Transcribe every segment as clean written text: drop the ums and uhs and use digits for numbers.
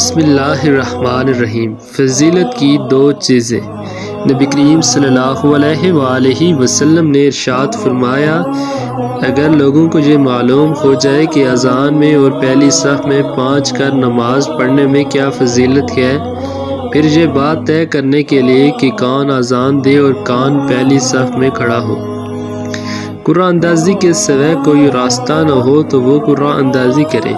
بسم اللہ الرحمن الرحیم۔ فضیلت کی دو چیزیں۔ نبی کریم صلی اللہ علیہ وآلہ وسلم نے ارشاد فرمایا، اگر لوگوں کو یہ معلوم ہو جائے کہ اذان میں اور پہلی صف میں پہنچ کر نماز پڑھنے میں کیا فضیلت ہے، پھر یہ بات طے کرنے کے لیے کہ کون اذان دے اور کون پہلی صف میں کھڑا ہو، قرآن اندازی کے سوائے کوئی راستہ نہ ہو تو وہ قرآن اندازی کرے،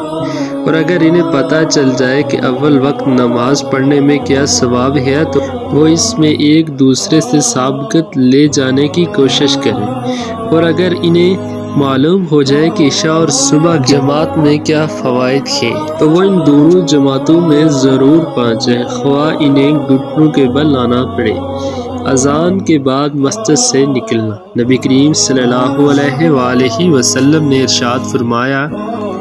اور اگر انہیں پتہ چل جائے کہ اول وقت نماز پڑھنے میں کیا ثواب ہے تو وہ اس میں ایک دوسرے سے سابقت لے جانے کی کوشش کریں، اور اگر انہیں معلوم ہو جائے کہ عشاء اور صبح جماعت میں کیا فوائد ہیں تو وہ ان دونوں جماعتوں میں ضرور پہنچیں، خواہ انہیں گھٹنوں کے بل آنا پڑے۔ اذان کے بعد مسجد سے نکلنا۔ نبی کریم صلی اللہ علیہ وآلہ وسلم نے ارشاد فرمایا،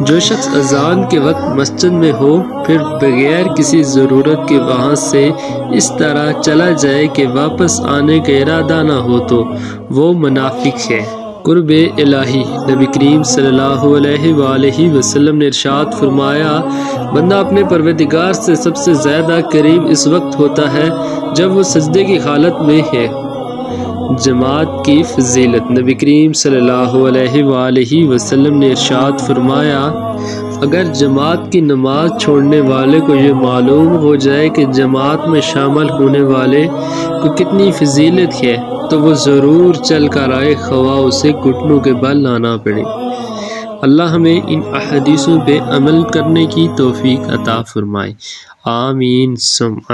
جو شخص اذان کے وقت مسجد میں ہو پھر بغیر کسی ضرورت کے وہاں سے اس طرح چلا جائے کہ واپس آنے کا ارادہ نہ ہو تو وہ منافق ہے۔ قرب الہی۔ نبی کریم صلی اللہ علیہ وآلہ وسلم نے ارشاد فرمایا، بندہ اپنے پروردگار سے سب سے زیادہ قریب اس وقت ہوتا ہے جب وہ سجدے کی حالت میں ہے۔ جماعت کی فضیلت۔ نبی کریم صلی اللہ علیہ وآلہ وسلم نے ارشاد فرمایا، اگر جماعت کی نماز چھوڑنے والے کو یہ معلوم ہو جائے کہ جماعت میں شامل ہونے والے کو کتنی فضیلت ہے تو وہ ضرور چل کر آئے، خواہ اسے گھٹنوں کے بل لانا پڑے۔ اللہ ہمیں ان احادیثوں پہ عمل کرنے کی توفیق عطا فرمائے، آمین ثم آمین۔